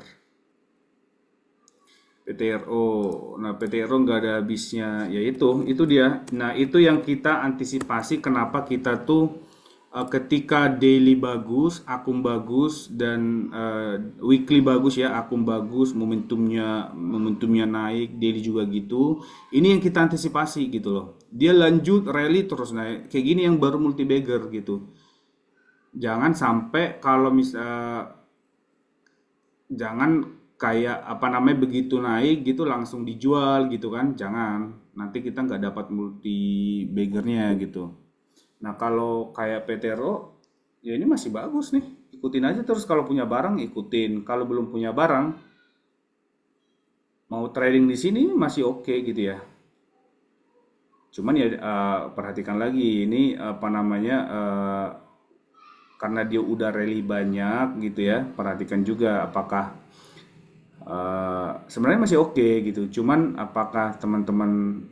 PTRO. Nah, PTRO nggak ada habisnya. Ya itu dia. Nah, itu yang kita antisipasi kenapa kita tuh ketika daily bagus, akum bagus dan weekly bagus ya, akum bagus, momentumnya naik, daily juga gitu. Ini yang kita antisipasi gitu loh. Dia lanjut rally terus naik. Kayak gini yang baru multi bagger gitu. Jangan sampai kalau jangan kayak apa namanya begitu naik gitu langsung dijual gitu kan jangan nanti kita nggak dapat multi baggernya gitu. Nah kalau kayak Petero ya ini masih bagus nih ikutin aja terus kalau punya barang ikutin kalau belum punya barang mau trading di sini masih oke gitu ya cuman ya perhatikan lagi ini apa namanya karena dia udah rally banyak gitu ya perhatikan juga apakah sebenarnya masih oke gitu. Cuman apakah teman-teman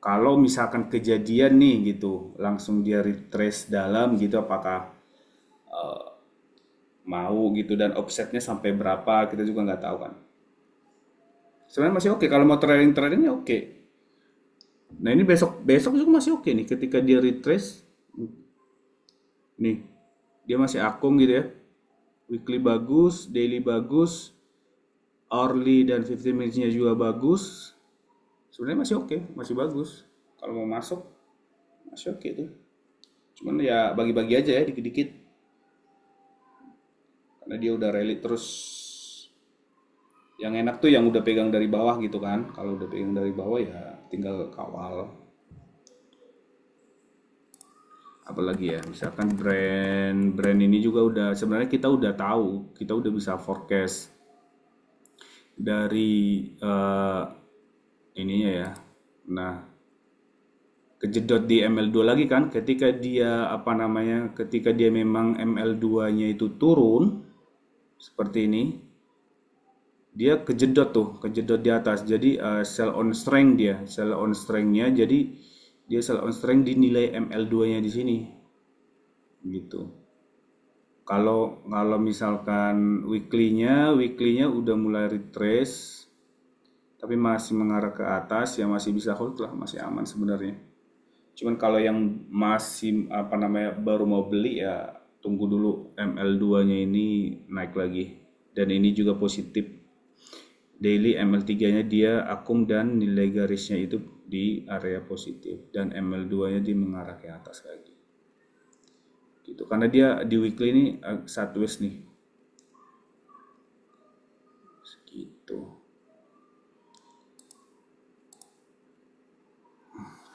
kalau misalkan kejadian nih gitu, langsung dia retrace dalam gitu, apakah mau gitu dan offsetnya sampai berapa kita juga nggak tahu kan. Sebenarnya masih oke kalau mau tradingnya oke. Nah ini besok besok juga masih oke nih ketika dia retrace nih dia masih akum gitu ya. Weekly bagus, daily bagus, hourly dan 15 minutes-nya juga bagus. Sebenarnya masih oke, masih bagus. Kalau mau masuk, masih oke tuh. Cuman ya bagi-bagi aja ya, dikit-dikit. Karena dia udah rally terus. Yang enak tuh yang udah pegang dari bawah gitu kan. Kalau udah pegang dari bawah ya tinggal kawal. Apalagi ya, misalkan brand ini juga udah sebenarnya kita udah tahu, kita udah bisa forecast dari ininya ya. Nah, kejedot di ML2 lagi kan ketika dia apa namanya ketika dia memang ML2-nya itu turun seperti ini dia kejedot di atas jadi sell on strength dia sell on strength-nya jadi dia sell on strength dinilai ML2-nya di sini gitu kalau misalkan weekly-nya udah mulai retrace tapi masih mengarah ke atas ya masih bisa hold lah masih aman sebenarnya. Cuman kalau yang masih apa namanya baru mau beli ya tunggu dulu ML2-nya ini naik lagi. Dan ini juga positif. Daily ML3-nya dia akum dan nilai garisnya itu di area positif dan ML2-nya dia mengarah ke atas lagi. Gitu. Karena dia di weekly ini sideways nih. Gitu.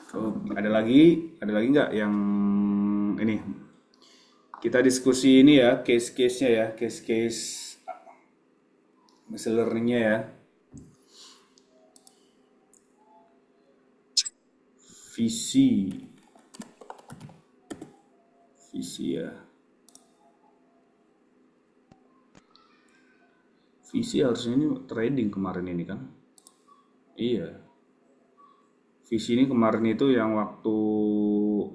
Oh, ada lagi nggak yang ini Kita diskusi ini ya, case-case-nya ya, case-case machine learning-nya ya. Visi, visi ya. Visi harusnya ini trading kemarin ini kan? Iya. Visi ini kemarin itu yang waktu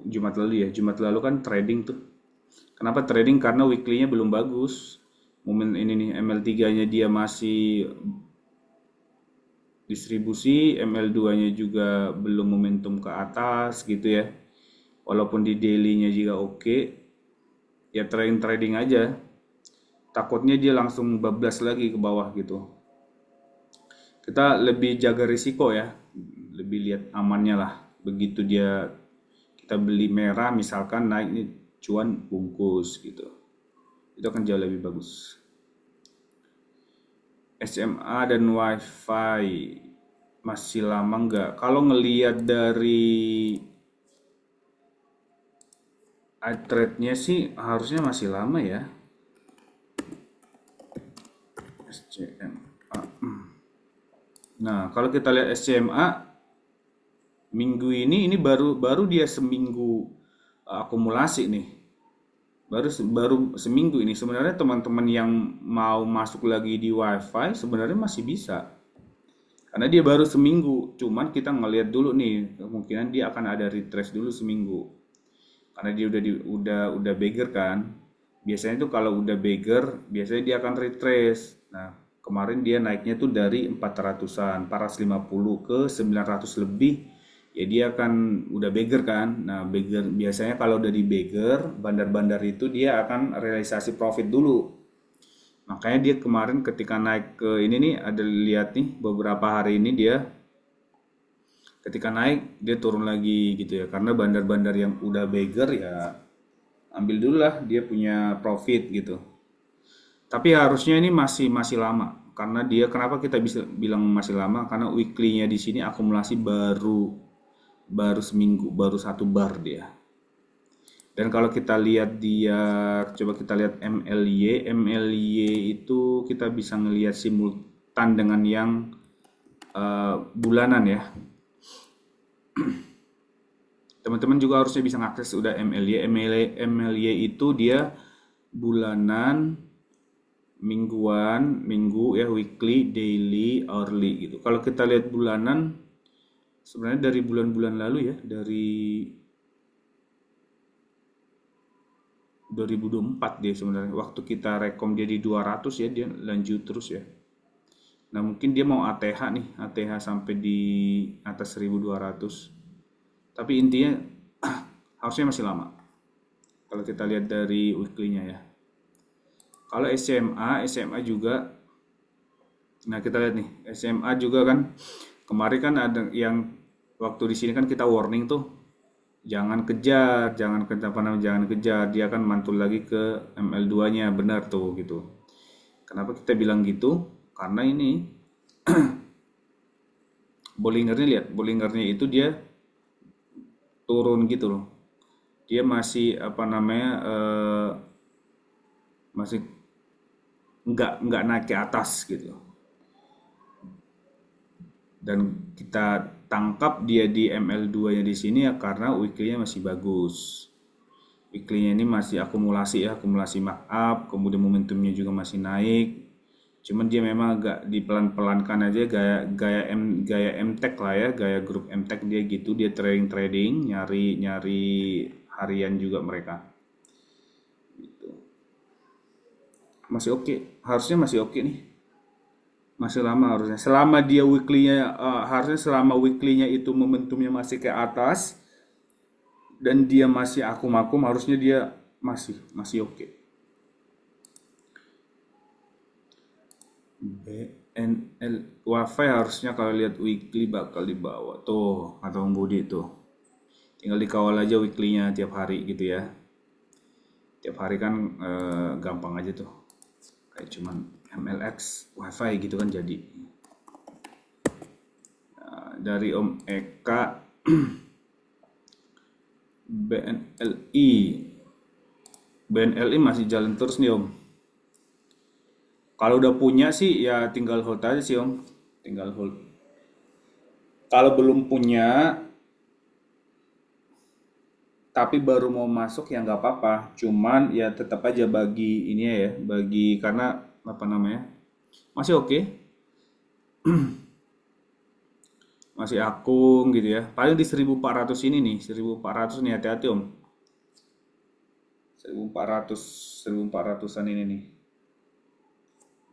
Jumat lalu ya. Jumat lalu kan trading tuh. Kenapa trading? Karena weekly-nya belum bagus. Momen ini nih ML3-nya dia masih distribusi, ML2-nya juga belum momentum ke atas gitu ya. Walaupun di daily-nya juga oke, ya trading aja. Takutnya dia langsung bablas lagi ke bawah gitu. Kita lebih jaga risiko ya, lebih lihat amannya lah. Begitu dia kita beli merah misalkan naik ini cuan bungkus gitu. Itu akan jauh lebih bagus. SMA dan WiFi masih lama nggak? Kalau ngelihat dari iTrade-nya sih harusnya masih lama ya. SCMA. Nah, kalau kita lihat SCMA minggu ini baru dia seminggu akumulasi nih. Baru seminggu ini sebenarnya teman-teman yang mau masuk lagi di WiFi sebenarnya masih bisa. Karena dia baru seminggu, cuman kita ngelihat dulu nih kemungkinan dia akan ada retrace dulu seminggu. Karena dia udah beggar kan. Biasanya tuh kalau udah beggar, biasanya dia akan retrace. Nah, kemarin dia naiknya tuh dari 400-an, 450 ke 900 lebih. Ya dia akan udah beggar kan. Nah, beggar biasanya kalau udah di beggar, bandar-bandar itu dia akan realisasi profit dulu. Makanya dia kemarin ketika naik ke ini nih ada lihat nih beberapa hari ini dia ketika naik dia turun lagi gitu ya karena bandar-bandar yang udah beggar ya ambil dulu lah dia punya profit gitu. Tapi harusnya ini masih masih lama karena dia kenapa kita bisa bilang masih lama karena weekly-nya di sini akumulasi baru baru seminggu baru satu bar dia. Dan kalau kita lihat dia coba kita lihat MLY itu kita bisa ngelihat simultan dengan yang bulanan ya. Teman-teman juga harusnya bisa ngakses udah MLY itu dia bulanan, mingguan, minggu ya, weekly, daily, hourly gitu. Kalau kita lihat bulanan, sebenarnya dari bulan-bulan lalu ya, dari 2024 dia sebenarnya. Waktu kita rekom dia di 200 ya, dia lanjut terus ya. Nah mungkin dia mau ATH nih, ATH sampai di atas 1200. Tapi intinya harusnya masih lama. Kalau kita lihat dari weekly-nya ya. Kalau SMA juga. Nah kita lihat nih, SMA juga kan kemarin kan ada yang waktu di sini kan kita warning tuh, jangan kejar, jangan apa namanya, jangan kejar, dia akan mantul lagi ke ML2-nya, benar tuh gitu. Kenapa kita bilang gitu? Karena ini Bollingernya lihat, Bollingernya itu dia turun gitu loh. Dia masih apa namanya masih nggak naik ke atas gitu. Dan kita tangkap dia di ML2-nya di sini ya karena weekly-nya masih bagus. Weekly-nya ini masih akumulasi ya, akumulasi markup, kemudian momentumnya juga masih naik. Cuman dia memang agak dipelan-pelankan aja gaya MTech lah ya, gaya grup MTech dia gitu, dia trading nyari harian juga mereka. Gitu. Masih oke, harusnya masih oke nih. Masih lama harusnya. Selama dia weekly-nya harusnya selama weekly-nya itu momentumnya masih ke atas dan dia masih akum-akum harusnya dia masih oke. BNL WiFi harusnya kalau lihat weekly bakal dibawa tuh atau Budi tuh. Tinggal dikawal aja weekly-nya tiap hari gitu ya. Tiap hari kan gampang aja tuh. Kayak cuman MLX WiFi gitu kan jadi. Dari Om Eka BNLI BNLI masih jalan terus nih Om. Kalau udah punya sih ya tinggal hold aja sih Om. Tinggal hold. Kalau belum punya tapi baru mau masuk ya nggak apa-apa. Cuman ya tetap aja bagi ini ya, bagi karena apa namanya? Masih oke, masih akung gitu ya. Paling di 1400 ini nih, 1400 nih hati-hati Om. 1400 1400-an ini nih.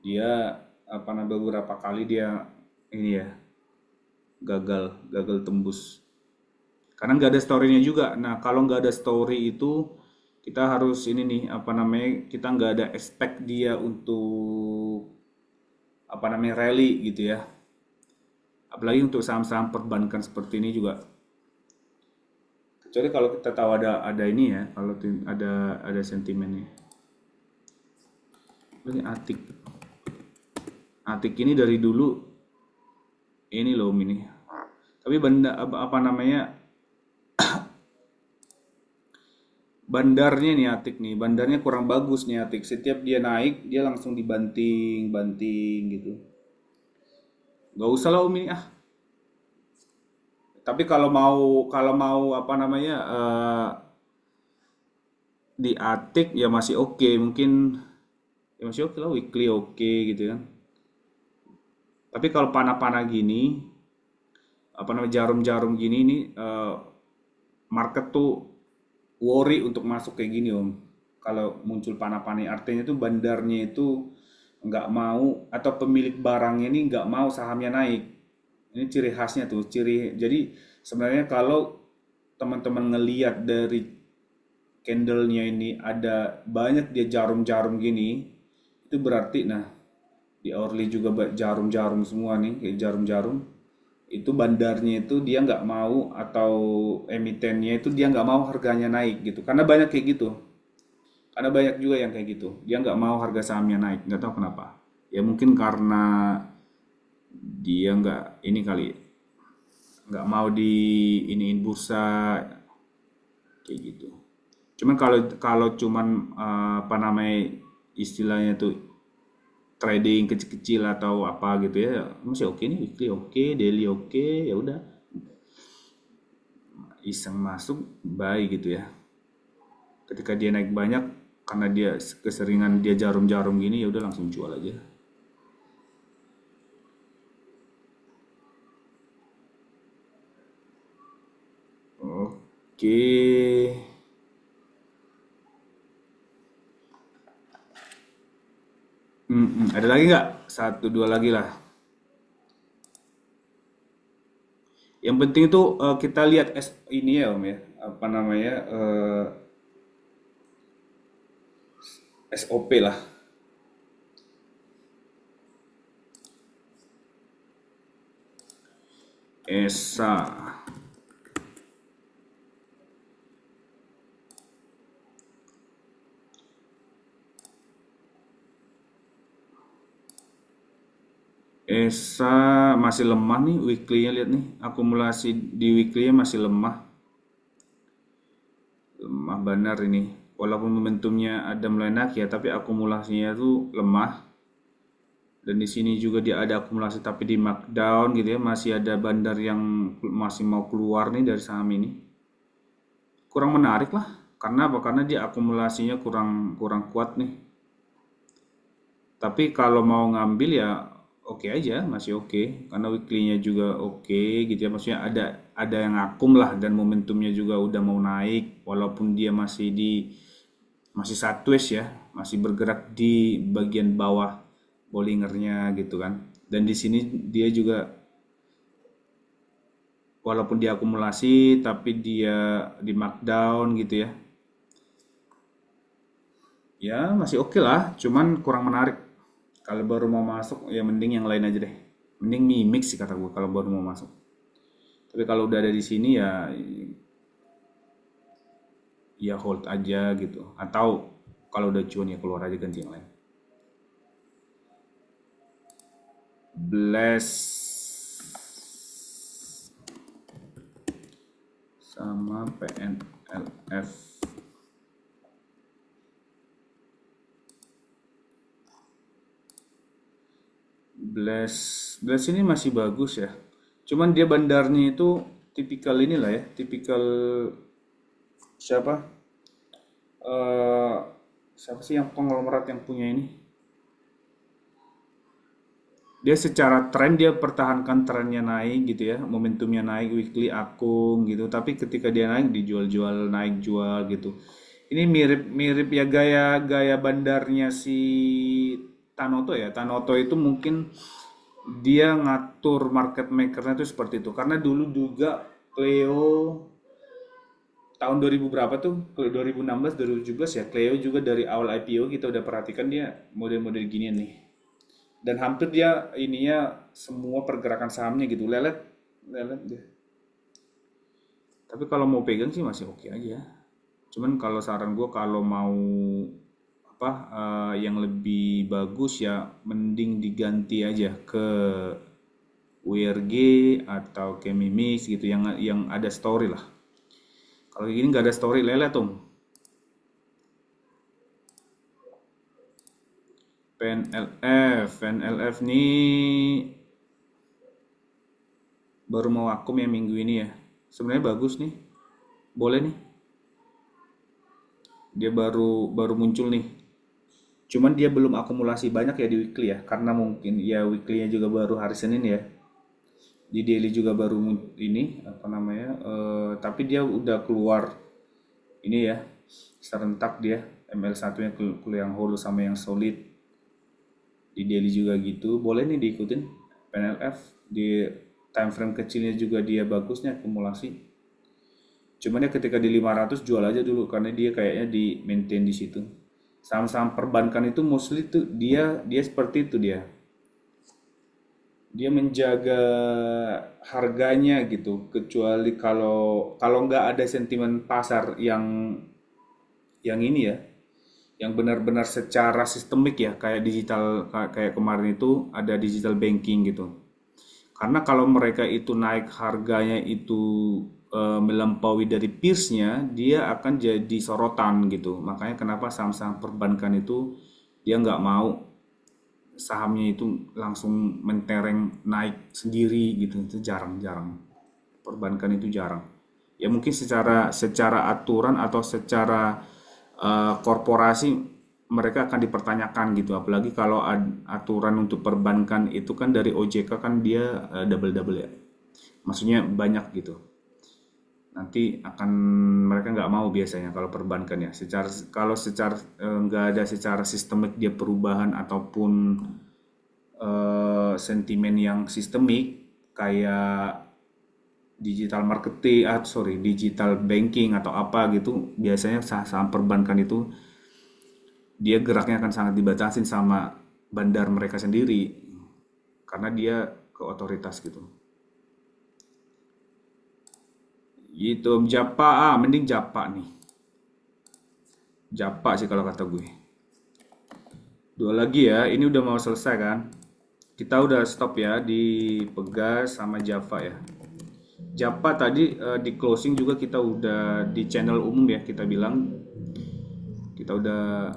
Dia apa namanya beberapa kali dia ini ya gagal tembus. Karena nggak ada story-nya juga. Nah, kalau nggak ada story itu kita harus ini nih apa namanya kita nggak ada expect dia untuk apa namanya rally gitu ya. Apalagi untuk saham-saham perbankan seperti ini juga. Kecuali kalau kita tahu ada ini ya, kalau ada sentimennya. Ini Atik. Atik ini dari dulu ini loh ini. Tapi benda apa namanya bandarnya nih Atik nih, bandarnya kurang bagus nih Atik. Setiap dia naik, dia langsung dibanting gitu. Gak usah lah Om ini ah. Tapi kalau mau apa namanya di Atik ya masih oke, mungkin ya masih oke lah weekly oke gitu kan. Tapi kalau panah-panah gini, apa namanya jarum-jarum gini nih market tuh worry untuk masuk kayak gini Om. Kalau muncul panah-panah artinya tuh bandarnya itu nggak mau atau pemilik barangnya ini nggak mau sahamnya naik. Ini ciri khasnya tuh, jadi sebenarnya kalau teman-teman ngeliat dari candlenya ini ada banyak dia jarum-jarum gini, itu berarti nah di hourly juga jarum-jarum semua nih, kayak jarum-jarum. Itu bandarnya itu dia nggak mau atau emitennya itu dia nggak mau harganya naik gitu. Karena banyak kayak gitu. Karena banyak juga yang kayak gitu. Dia nggak mau harga sahamnya naik, nggak tahu kenapa. Ya mungkin karena dia nggak ini kali, nggak mau di iniin bursa kayak gitu. Cuman kalau kalau cuman apa namanya istilahnya tuh trading kecil-kecil atau apa gitu ya masih oke nih weekly oke daily oke ya udah iseng masuk buy gitu ya. Ketika dia naik banyak karena dia keseringan dia jarum-jarum gini ya udah langsung jual aja. Oke. Ada lagi nggak? Satu dua lagi lah. Yang penting itu kita lihat ini ya Om ya, apa namanya SOP lah. ESA. ESA masih lemah nih weekly-nya lihat nih, akumulasi di weekly-nya masih lemah. Lemah benar ini. Walaupun momentumnya ada mulai naik ya, tapi akumulasinya tuh lemah. Dan di sini juga dia ada akumulasi tapi di markdown gitu ya, masih ada bandar yang masih mau keluar nih dari saham ini. Kurang menarik lah. Karena apa? Karena dia akumulasinya kurang kurang kuat nih. Tapi kalau mau ngambil ya oke aja, masih oke. Karena weekly-nya juga oke gitu ya. Maksudnya ada yang akum lah dan momentumnya juga udah mau naik walaupun dia masih sideways ya, masih bergerak di bagian bawah Bollingernya gitu kan. Dan di sini dia juga walaupun dia akumulasi tapi dia di markdown gitu ya. Ya masih oke lah, cuman kurang menarik. Kalau baru mau masuk ya mending yang lain aja deh. Mending mimik sih kata gue kalau baru mau masuk. Tapi kalau udah ada di sini ya hold aja gitu. Atau kalau udah cuan ya keluar aja ganti yang lain. Bless sama PNLF. Blast ini masih bagus ya. Cuman dia bandarnya itu tipikal inilah ya, tipikal siapa? eh Siapa sih yang konglomerat yang punya ini? Dia secara tren dia pertahankan trennya naik gitu ya, momentumnya naik weekly akung gitu. Tapi ketika dia naik dijual-jual, naik jual gitu. Ini mirip-mirip ya gaya-gaya bandarnya si Tanoto ya. Tanoto itu mungkin dia ngatur market makernya itu seperti itu. Karena dulu juga Cleo tahun 2000 berapa tuh? 2016, 2017 ya. Cleo juga dari awal IPO kita udah perhatikan dia model-model ginian nih. Dan hampir dia ininya semua pergerakan sahamnya gitu lelet, lelet deh. Tapi kalau mau pegang sih masih oke aja. Cuman kalau saran gue kalau mau apa yang lebih bagus ya mending diganti aja ke WRG atau ke Mimix gitu yang ada story lah. Kalau kayak gini nggak ada story lelet tuh. PNLF nih baru mau vakum ya minggu ini ya. Sebenarnya bagus nih, boleh nih. Dia baru baru muncul nih. Cuman dia belum akumulasi banyak ya di weekly ya, karena mungkin ya weekly-nya juga baru hari Senin ya. Di daily juga baru ini apa namanya? Tapi dia udah keluar ini ya serentak dia ML1-nya keluar yang hollow sama yang solid di daily juga gitu. Boleh nih diikutin PNLF di time frame kecilnya juga dia bagusnya akumulasi. Cuman ya ketika di 500 jual aja dulu karena dia kayaknya di maintain di situ. Saham-saham perbankan itu mostly tuh dia seperti itu dia. Dia menjaga harganya gitu kecuali kalau kalau nggak ada sentimen pasar yang ini ya, yang benar-benar secara sistemik ya kayak digital kayak kemarin itu ada digital banking gitu. Karena kalau mereka itu naik harganya itu melampaui dari peersnya, dia akan jadi sorotan gitu. Makanya kenapa saham-saham perbankan itu dia nggak mau sahamnya itu langsung mentereng naik sendiri gitu. Itu jarang-jarang. Perbankan itu jarang. Ya mungkin secara aturan atau secara korporasi mereka akan dipertanyakan gitu. Apalagi kalau aturan untuk perbankan itu kan dari OJK kan dia double-double ya. Maksudnya banyak gitu. Nanti akan mereka nggak mau biasanya kalau perbankan ya. Kalau secara nggak ada secara sistemik dia perubahan ataupun sentimen yang sistemik kayak digital marketing, digital banking atau apa gitu, biasanya saham perbankan itu dia geraknya akan sangat dibatasin sama bandar mereka sendiri karena dia ke otoritas gitu. Gitu, Japa, mending Japa nih. Japa sih kalau kata gue. Dua lagi ya, ini udah mau selesai kan? Kita udah stop ya di Pegas sama Java ya. Japa tadi di closing juga kita udah di channel umum ya kita bilang kita udah.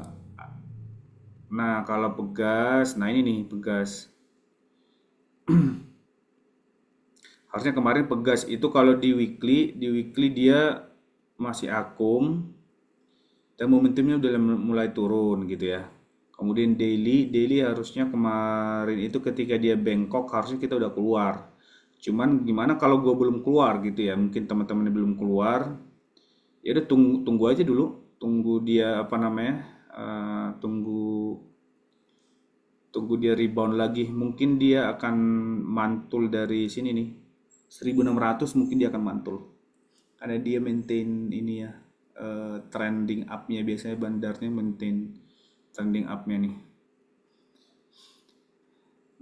Nah kalau Pegas, nah ini nih Pegas. Harusnya kemarin Pegas itu kalau di weekly dia masih akum dan momentumnya udah mulai turun gitu ya. Kemudian daily harusnya kemarin itu ketika dia bengkok harusnya kita udah keluar. Cuman gimana kalau gue belum keluar gitu ya? Mungkin teman-temannya belum keluar. Ya udah tunggu aja dulu. Tunggu dia apa namanya? Tunggu dia rebound lagi. Mungkin dia akan mantul dari sini nih. 1600 mungkin dia akan mantul. Karena dia maintain ini ya. Trending up-nya biasanya bandarnya maintain trending up-nya nih.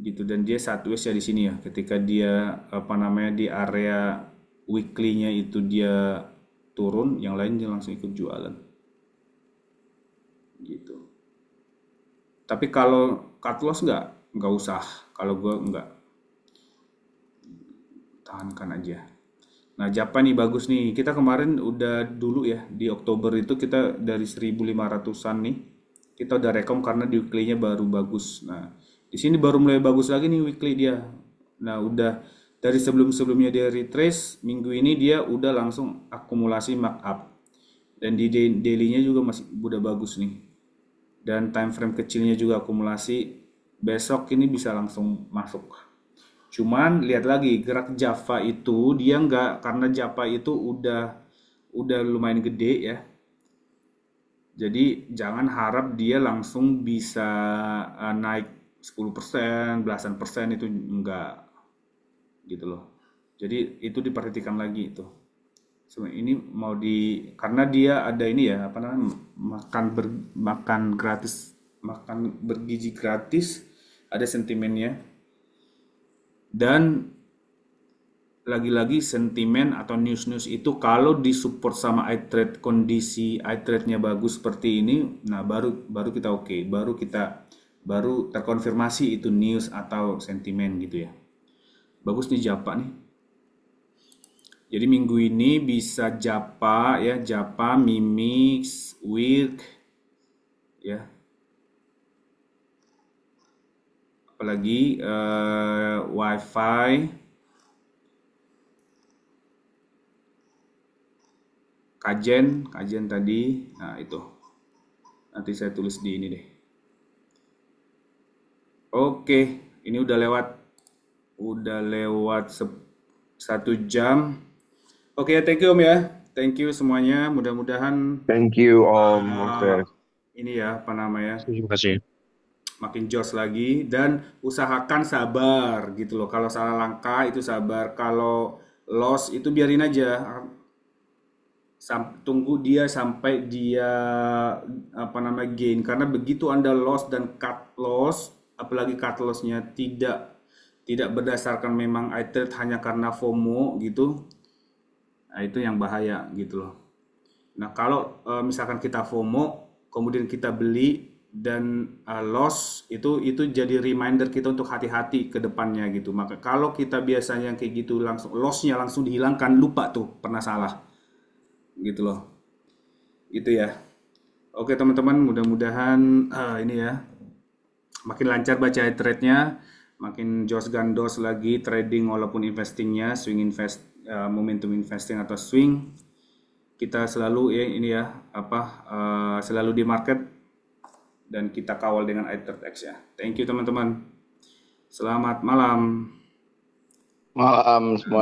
Gitu dan dia sideways ya di sini ya. Ketika dia apa namanya di area weekly-nya itu dia turun, yang lain dia langsung ikut jualan. Gitu. Tapi kalau cut loss nggak usah. Kalau gue nggak, tahankan aja. Nah, Japan nih bagus nih. Kita kemarin udah dulu ya di Oktober itu kita dari 1500-an nih. Kita udah rekom karena di weekly-nya baru bagus. Nah, Di sini baru mulai bagus lagi nih weekly dia. Nah, udah dari sebelum-sebelumnya dia retrace, minggu ini dia udah langsung akumulasi markup. Dan di daily-nya juga masih udah bagus nih. Dan time frame kecilnya juga akumulasi. Besok ini bisa langsung masuk. Cuman lihat lagi gerak Java itu dia nggak, karena Java itu udah lumayan gede ya. Jadi jangan harap dia langsung bisa naik 10%, belasan persen itu enggak gitu loh. Jadi itu diperhatikan lagi itu. Ini mau karena dia ada ini ya, apa namanya, makan gratis, makan bergizi gratis, ada sentimennya. Dan lagi-lagi sentimen atau news-news itu kalau disupport sama iTrade, kondisi iTrade-nya bagus seperti ini, nah baru kita oke, baru terkonfirmasi itu news atau sentimen gitu ya. Bagus nih Japa nih. Jadi minggu ini bisa Japa ya, Japa, Mimix, Wirk ya. Apalagi Wi-Fi, kajen tadi. Nah, itu. Nanti saya tulis di ini deh. Oke, ini udah lewat 1 jam. Oke, thank you Om ya. Thank you semuanya. Mudah-mudahan Thank you Om Moses. ini ya, apa namanya, Terima kasih. makin jos lagi, dan usahakan sabar gitu loh. Kalau salah langkah itu sabar. Kalau loss itu biarin aja. Tunggu dia sampai dia apa namanya gain, karena begitu Anda loss dan cut loss, apalagi cut lossnya tidak berdasarkan memang iTrade hanya karena FOMO gitu, nah itu yang bahaya gitu loh. Nah kalau misalkan kita FOMO kemudian kita beli dan loss, itu jadi reminder kita untuk hati-hati ke depannya gitu. Maka kalau kita biasanya kayak gitu langsung lossnya langsung dihilangkan, lupa tuh pernah salah gitu loh, gitu ya. Oke teman-teman, mudah-mudahan ini ya makin lancar baca trade-nya, makin jos gandos lagi trading walaupun investingnya swing momentum investing atau swing, kita selalu ya ini ya selalu di market dan kita kawal dengan iTradex ya. Thank you teman-teman, selamat malam. Malam semua.